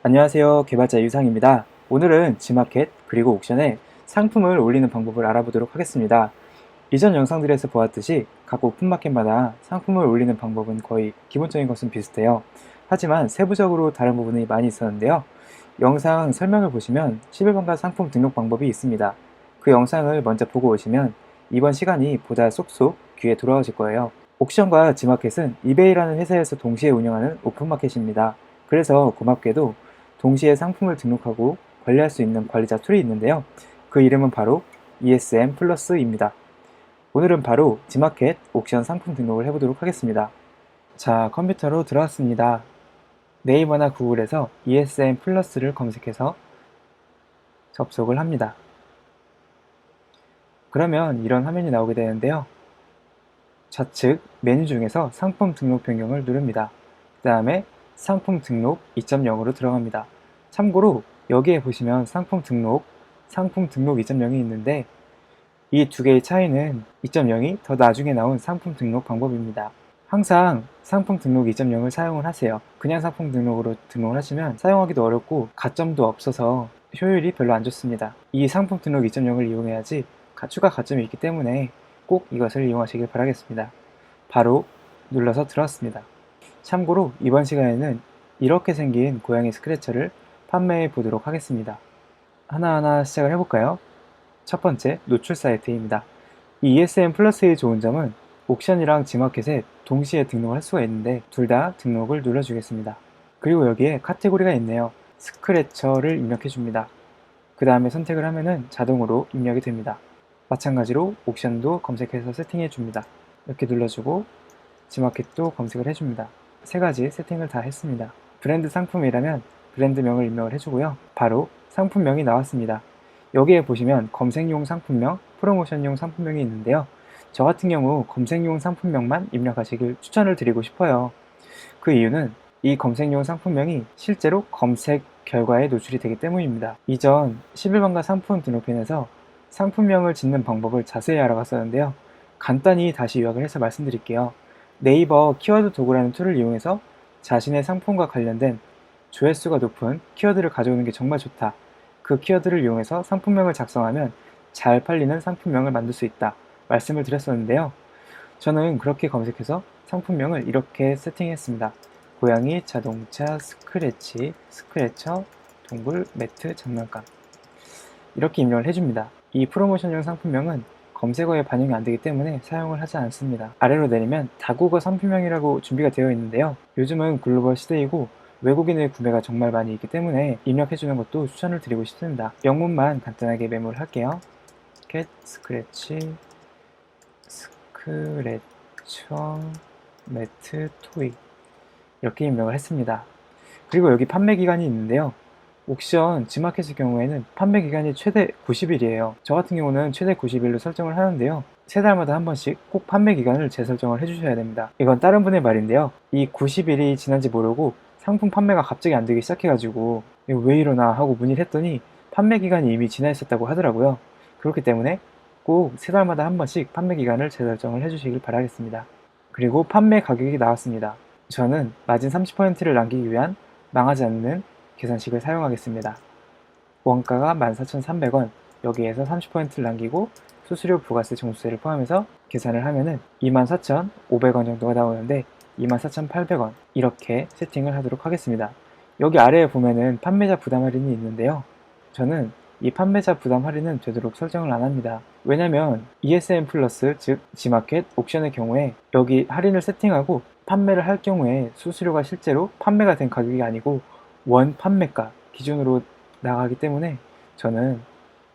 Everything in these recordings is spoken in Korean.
안녕하세요. 개발자 유상입니다. 오늘은 G마켓 그리고 옥션에 상품을 올리는 방법을 알아보도록 하겠습니다. 이전 영상들에서 보았듯이 각 오픈마켓마다 상품을 올리는 방법은 거의 기본적인 것은 비슷해요. 하지만 세부적으로 다른 부분이 많이 있었는데요. 영상 설명을 보시면 11번가 상품 등록 방법이 있습니다. 그 영상을 먼저 보고 오시면 이번 시간이 보다 쏙쏙 귀에 들어오실 거예요. 옥션과 G마켓은 이베이라는 회사에서 동시에 운영하는 오픈마켓입니다. 그래서 고맙게도 동시에 상품을 등록하고 관리할 수 있는 관리자 툴이 있는데요. 그 이름은 바로 ESM 플러스입니다. 오늘은 바로 G마켓 옥션 상품 등록을 해보도록 하겠습니다. 자, 컴퓨터로 들어왔습니다. 네이버나 구글에서 ESM 플러스를 검색해서 접속을 합니다. 그러면 이런 화면이 나오게 되는데요. 좌측 메뉴 중에서 상품 등록 변경을 누릅니다. 그 다음에 상품 등록 2.0으로 들어갑니다. 참고로 여기에 보시면 상품 등록 2.0이 있는데 이 두 개의 차이는 2.0이 더 나중에 나온 상품 등록 방법입니다. 항상 상품 등록 2.0을 사용을 하세요. 그냥 상품 등록으로 등록을 하시면 사용하기도 어렵고 가점도 없어서 효율이 별로 안 좋습니다. 이 상품 등록 2.0을 이용해야지 추가 가점이 있기 때문에 꼭 이것을 이용하시길 바라겠습니다. 바로 눌러서 들어왔습니다. 참고로 이번 시간에는 이렇게 생긴 고양이 스크래처를 판매해 보도록 하겠습니다. 하나하나 시작을 해볼까요? 첫 번째, 노출 사이트입니다. 이 ESM 플러스의 좋은 점은 옥션이랑 G마켓에 동시에 등록을 할 수가 있는데 둘 다 등록을 눌러주겠습니다. 그리고 여기에 카테고리가 있네요. 스크래처를 입력해 줍니다. 그 다음에 선택을 하면은 자동으로 입력이 됩니다. 마찬가지로 옥션도 검색해서 세팅해 줍니다. 이렇게 눌러주고 G마켓도 검색을 해줍니다. 세 가지 세팅을 다 했습니다. 브랜드 상품이라면 브랜드명을 입력을 해주고요. 바로 상품명이 나왔습니다. 여기에 보시면 검색용 상품명, 프로모션용 상품명이 있는데요. 저 같은 경우 검색용 상품명만 입력하시길 추천을 드리고 싶어요. 그 이유는 이 검색용 상품명이 실제로 검색 결과에 노출이 되기 때문입니다. 이전 11번가 상품 등록편에서 상품명을 짓는 방법을 자세히 알아봤었는데요. 간단히 다시 요약을 해서 말씀드릴게요. 네이버 키워드 도구라는 툴을 이용해서 자신의 상품과 관련된 조회수가 높은 키워드를 가져오는 게 정말 좋다. 그 키워드를 이용해서 상품명을 작성하면 잘 팔리는 상품명을 만들 수 있다. 말씀을 드렸었는데요. 저는 그렇게 검색해서 상품명을 이렇게 세팅했습니다. 고양이, 자동차, 스크래치, 스크래처, 동굴, 매트, 장난감 이렇게 입력을 해줍니다. 이 프로모션용 상품명은 검색어에 반영이 안되기 때문에 사용을 하지 않습니다. 아래로 내리면 다국어 상품명이라고 준비가 되어 있는데요. 요즘은 글로벌 시대이고 외국인의 구매가 정말 많이 있기 때문에 입력해주는 것도 추천을 드리고 싶습니다. 영문만 간단하게 메모를 할게요. 캣, 스크래치, 스크래처, 매트, 토이 이렇게 입력을 했습니다. 그리고 여기 판매 기간이 있는데요. 옥션 G마켓의 경우에는 판매 기간이 최대 90일이에요. 저 같은 경우는 최대 90일로 설정을 하는데요. 세 달마다 한 번씩 꼭 판매 기간을 재설정을 해주셔야 됩니다. 이건 다른 분의 말인데요. 이 90일이 지난지 모르고 상품 판매가 갑자기 안 되기 시작해가지고 이거 왜 이러나 하고 문의를 했더니 판매 기간이 이미 지나 있었다고 하더라고요. 그렇기 때문에 꼭 세 달마다 한 번씩 판매 기간을 재설정을 해주시길 바라겠습니다. 그리고 판매 가격이 나왔습니다. 저는 마진 30%를 남기기 위한 망하지 않는 계산식을 사용하겠습니다. 원가가 14,300원, 여기에서 30%를 남기고 수수료, 부가세, 종수세를 포함해서 계산을 하면은 24,500원 정도가 나오는데 24,800원 이렇게 세팅을 하도록 하겠습니다. 여기 아래에 보면은 판매자 부담 할인이 있는데요. 저는 이 판매자 부담 할인은 되도록 설정을 안 합니다. 왜냐면 ESM 플러스 즉 G마켓 옥션의 경우에 여기 할인을 세팅하고 판매를 할 경우에 수수료가 실제로 판매가 된 가격이 아니고 원 판매가 기준으로 나가기 때문에 저는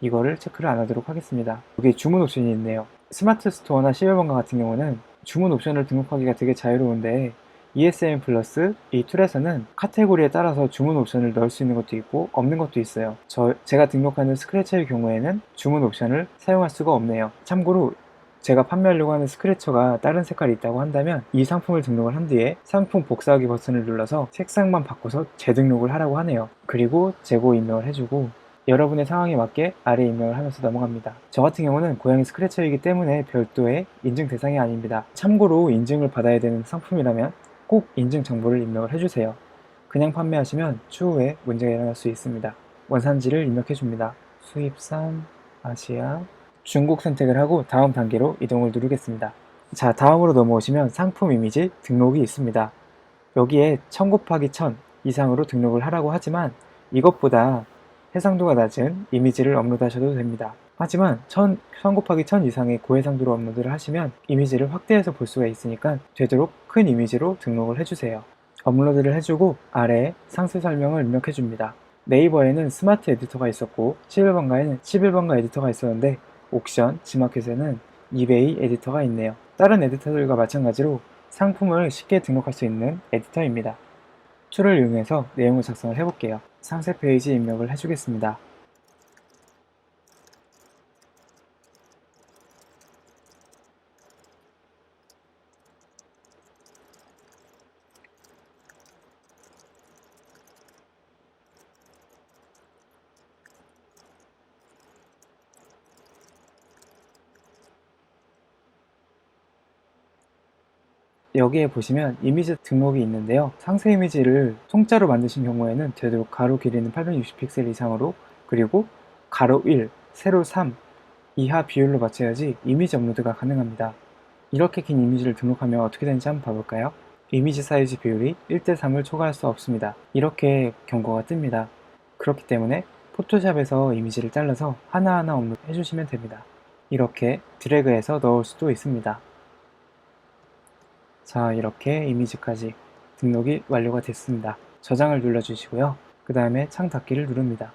이거를 체크를 안 하도록 하겠습니다. 여기 주문 옵션이 있네요. 스마트 스토어나 11번가 같은 경우는 주문 옵션을 등록하기가 되게 자유로운데 ESM 플러스 이 툴에서는 카테고리에 따라서 주문 옵션을 넣을 수 있는 것도 있고 없는 것도 있어요. 제가 등록하는 스크래처의 경우에는 주문 옵션을 사용할 수가 없네요. 참고로 제가 판매하려고 하는 스크래처가 다른 색깔이 있다고 한다면 이 상품을 등록을 한 뒤에 상품 복사하기 버튼을 눌러서 색상만 바꿔서 재등록을 하라고 하네요. 그리고 재고 입력을 해주고 여러분의 상황에 맞게 아래 입력을 하면서 넘어갑니다. 저 같은 경우는 고양이 스크래처이기 때문에 별도의 인증 대상이 아닙니다. 참고로 인증을 받아야 되는 상품이라면 꼭 인증 정보를 입력을 해주세요. 그냥 판매하시면 추후에 문제가 일어날 수 있습니다. 원산지를 입력해 줍니다. 수입산, 아시아, 중국 선택을 하고 다음 단계로 이동을 누르겠습니다. 자, 다음으로 넘어오시면 상품 이미지 등록이 있습니다. 여기에 1000 곱하기 1000 이상으로 등록을 하라고 하지만 이것보다 해상도가 낮은 이미지를 업로드하셔도 됩니다. 하지만 1000 곱하기 1000 이상의 고해상도로 업로드를 하시면 이미지를 확대해서 볼 수가 있으니까 되도록 큰 이미지로 등록을 해주세요. 업로드를 해주고 아래에 상세 설명을 입력해 줍니다. 네이버에는 스마트 에디터가 있었고 11번가에는 11번가 에디터가 있었는데 옥션, 지마켓에는 이베이 에디터가 있네요. 다른 에디터들과 마찬가지로 상품을 쉽게 등록할 수 있는 에디터입니다. 툴을 이용해서 내용을 작성을 해볼게요. 상세 페이지 입력을 해주겠습니다. 여기에 보시면 이미지 등록이 있는데요. 상세 이미지를 통짜로 만드신 경우에는 되도록 가로 길이는 860픽셀 이상으로, 그리고 가로 1, 세로 3 이하 비율로 맞춰야지 이미지 업로드가 가능합니다. 이렇게 긴 이미지를 등록하면 어떻게 되는지 한번 봐볼까요? 이미지 사이즈 비율이 1:3을 초과할 수 없습니다. 이렇게 경고가 뜹니다. 그렇기 때문에 포토샵에서 이미지를 잘라서 하나하나 업로드 해주시면 됩니다. 이렇게 드래그해서 넣을 수도 있습니다. 자, 이렇게 이미지까지 등록이 완료가 됐습니다. 저장을 눌러주시고요. 그 다음에 창 닫기를 누릅니다.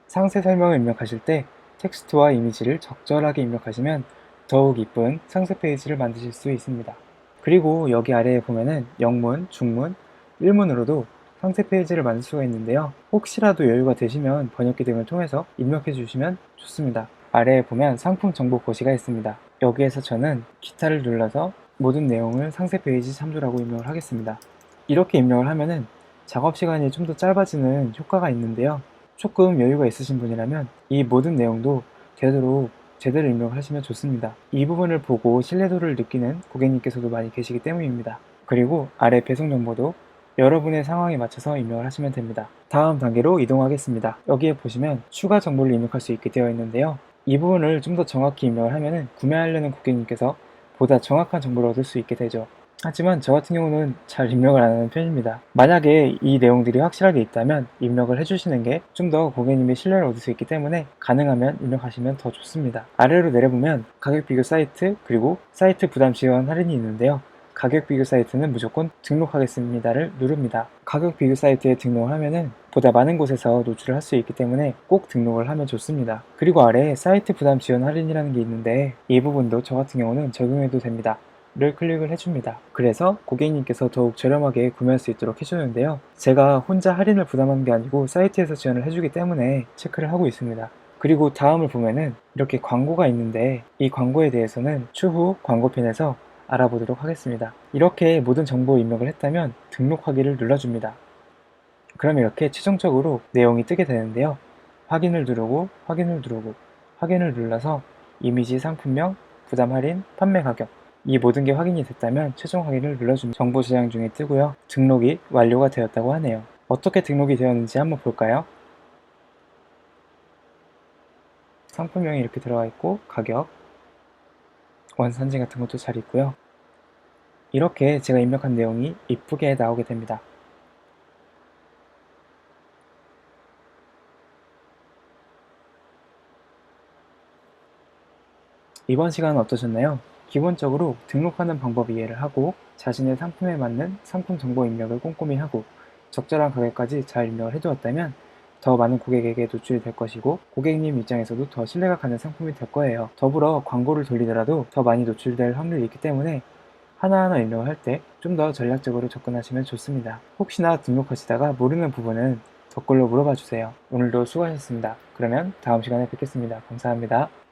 상세 설명을 입력하실 때 텍스트와 이미지를 적절하게 입력하시면 더욱 이쁜 상세 페이지를 만드실 수 있습니다. 그리고 여기 아래에 보면은 영문, 중문, 일문으로도 상세 페이지를 만들 수가 있는데요. 혹시라도 여유가 되시면 번역기 등을 통해서 입력해 주시면 좋습니다. 아래에 보면 상품 정보 고시가 있습니다. 여기에서 저는 기타를 눌러서 모든 내용을 상세 페이지 참조라고 입력을 하겠습니다. 이렇게 입력을 하면은 작업 시간이 좀 더 짧아지는 효과가 있는데요. 조금 여유가 있으신 분이라면 이 모든 내용도 되도록 제대로 입력을 하시면 좋습니다. 이 부분을 보고 신뢰도를 느끼는 고객님께서도 많이 계시기 때문입니다. 그리고 아래 배송 정보도 여러분의 상황에 맞춰서 입력을 하시면 됩니다. 다음 단계로 이동하겠습니다. 여기에 보시면 추가 정보를 입력할 수 있게 되어 있는데요. 이 부분을 좀 더 정확히 입력을 하면 구매하려는 고객님께서 보다 정확한 정보를 얻을 수 있게 되죠. 하지만 저 같은 경우는 잘 입력을 안 하는 편입니다. 만약에 이 내용들이 확실하게 있다면 입력을 해주시는 게 좀 더 고객님의 신뢰를 얻을 수 있기 때문에 가능하면 입력하시면 더 좋습니다. 아래로 내려보면 가격 비교 사이트, 그리고 사이트 부담 지원 할인이 있는데요. 가격 비교 사이트는 무조건 등록하겠습니다를 누릅니다. 가격 비교 사이트에 등록을 하면은 보다 많은 곳에서 노출을 할 수 있기 때문에 꼭 등록을 하면 좋습니다. 그리고 아래에 사이트 부담 지원 할인이라는 게 있는데 이 부분도 저 같은 경우는 적용해도 됩니다. 를 클릭을 해줍니다. 그래서 고객님께서 더욱 저렴하게 구매할 수 있도록 해주는데요. 제가 혼자 할인을 부담하는 게 아니고 사이트에서 지원을 해주기 때문에 체크를 하고 있습니다. 그리고 다음을 보면은 이렇게 광고가 있는데 이 광고에 대해서는 추후 광고편에서 알아보도록 하겠습니다. 이렇게 모든 정보 입력을 했다면 등록하기를 눌러줍니다. 그럼 이렇게 최종적으로 내용이 뜨게 되는데요. 확인을 누르고 확인을 누르고 확인을 눌러서 이미지, 상품명, 부담 할인, 판매 가격 이 모든 게 확인이 됐다면 최종 확인을 눌러주면 정보 저장 중에 뜨고요. 등록이 완료가 되었다고 하네요. 어떻게 등록이 되었는지 한번 볼까요? 상품명이 이렇게 들어가 있고 가격, 원산지 같은 것도 잘 있고요. 이렇게 제가 입력한 내용이 이쁘게 나오게 됩니다. 이번 시간은 어떠셨나요? 기본적으로 등록하는 방법 이해를 하고 자신의 상품에 맞는 상품 정보 입력을 꼼꼼히 하고 적절한 가격까지 잘 입력을 해두었다면 더 많은 고객에게 노출이 될 것이고 고객님 입장에서도 더 신뢰가 가는 상품이 될 거예요. 더불어 광고를 돌리더라도 더 많이 노출될 확률이 있기 때문에 하나하나 입력을 할 때 좀 더 전략적으로 접근하시면 좋습니다. 혹시나 등록하시다가 모르는 부분은 댓글로 물어봐 주세요. 오늘도 수고하셨습니다. 그러면 다음 시간에 뵙겠습니다. 감사합니다.